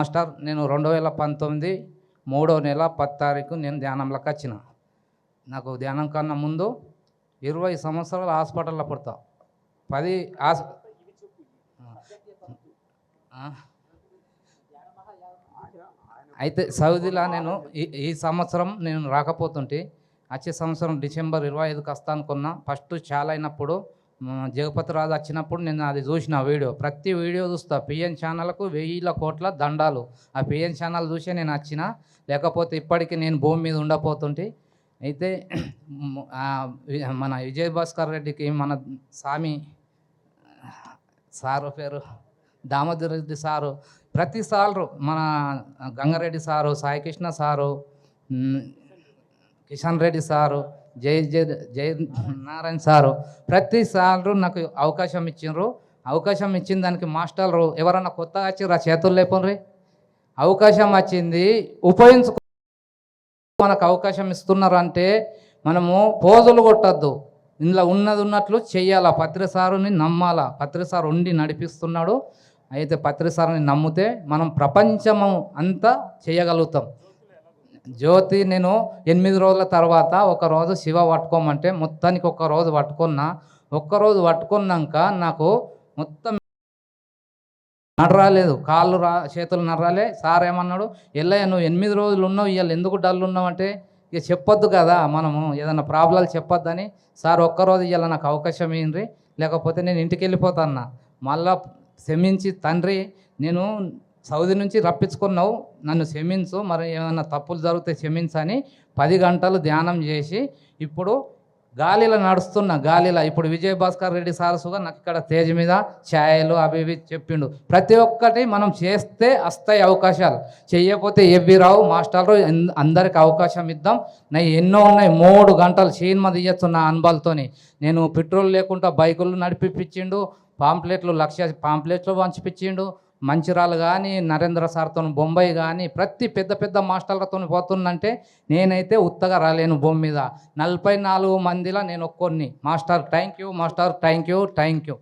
Master నేను 2019 3వ నెల 10 తారీఖు నేను ధ్యానంలోకి వచ్చిన. నాకు ధ్యానం కన్నా ముందు 20 సంవత్సరాలు హాస్పిటల్లో పడతా. 10 అయితే సౌదీలో నేను ఈ సంవత్సరం నేను రాకపోతుంటే వచ్చే సంవత్సరం డిసెంబర్ 25కి వస్తా అనుకున్నా. ఫస్ట్ చాలా అయినప్పుడు జగపతి రాజు వచ్చినప్పుడు నేను అది చూసిన వీడియో, ప్రతి వీడియో చూస్తా. పిఎన్ ఛానల్కు 1000 కోట్ల దండాలు. ఆ పిఎన్ ఛానల్ చూసే నేను వచ్చిన, లేకపోతే ఇప్పటికీ నేను భూమి మీద ఉండపోతుంటే. అయితే మన విజయభాస్కర్ రెడ్డికి మన స్వామి సారు పేరు దామోదర్ రెడ్డి సారు ప్రతిసార్లు, మన Gangareddy sir, Saikrishna sir, Kishan Reddy sir, Jaya Narayana sir ప్రతిసార్లు నాకు అవకాశం ఇచ్చిండ్రు. అవకాశం ఇచ్చిన దానికి మాస్టర్లు ఎవరన్నా కొత్తగా వచ్చిర్రు ఆ చేతులు లేపండ్రి. అవకాశం వచ్చింది ఉపయోగించుకో. మనకు అవకాశం ఇస్తున్నారంటే మనము పోజులు కొట్టద్దు, ఇందులో ఉన్నది ఉన్నట్లు చెయ్యాలా. పత్రిసారుని నమ్మాలా. పత్రిసారు ఉండి నడిపిస్తున్నాడు. అయితే పత్రిసారుని నమ్మితే మనం ప్రపంచము అంతా చేయగలుగుతాం. జ్యోతి నేను 8 రోజుల తర్వాత ఒకరోజు శివ పట్టుకోమంటే మొత్తానికి ఒక్కరోజు పట్టుకున్నా. ఒక్కరోజు పట్టుకున్నాక నాకు మొత్తం నడరాలేదు, కాళ్ళు చేతులు నడరాలే. సార్ ఏమన్నాడు, ఎల్లయ్య నువ్వు 8 రోజులు ఉన్నావు, ఇవాళ ఎందుకు డల్ ఉన్నావు అంటే, ఇక చెప్పొద్దు కదా మనము ఏదైనా ప్రాబ్లాలు చెప్పొద్దని. సార్ ఒక్కరోజు ఇవాళ నాకు అవకాశం ఇయ్యండి, లేకపోతే నేను ఇంటికి వెళ్ళిపోతాన్నా. మళ్ళా క్షమించి తండ్రి నేను సౌదీ నుంచి రప్పించుకున్నావు, నన్ను క్షమించు, మరి ఏమైనా తప్పులు జరిగితే క్షమించని 10 గంటలు ధ్యానం చేసి ఇప్పుడు గాలిలో నడుస్తున్నా. గాలిలో ఇప్పుడు విజయభాస్కర్ రెడ్డి సారసుగా నాకు ఇక్కడ తేజ్ మీద ఛాయలు అవి ఇవి చెప్పిండు. ప్రతి ఒక్కటి మనం చేస్తే వస్తాయి అవకాశాలు, చెయ్యకపోతే ఎవ్వి రావు. మాస్టర్లు అందరికి అవకాశం ఇద్దాం. నా ఎన్నో ఉన్నాయి. 3 గంటలు సినిమా తీయచ్చు నా అనుభవాలతోని. నేను పెట్రోల్ లేకుండా బైకులు నడిపించిండు, పాంప్లెట్లు 1,00,000 పాంప్లెట్లు పంచిపించిండు. మంచిరాలు కానీ, నరేంద్ర సార్తో బొంబాయి కానీ, ప్రతి పెద్ద పెద్ద మాస్టర్లతో పోతుందంటే నేనైతే ఉత్తగా రాలేను భూమి మీద. 44 మందిలో నేను ఒక్కొన్ని. Master thank you, master thank you, thank you.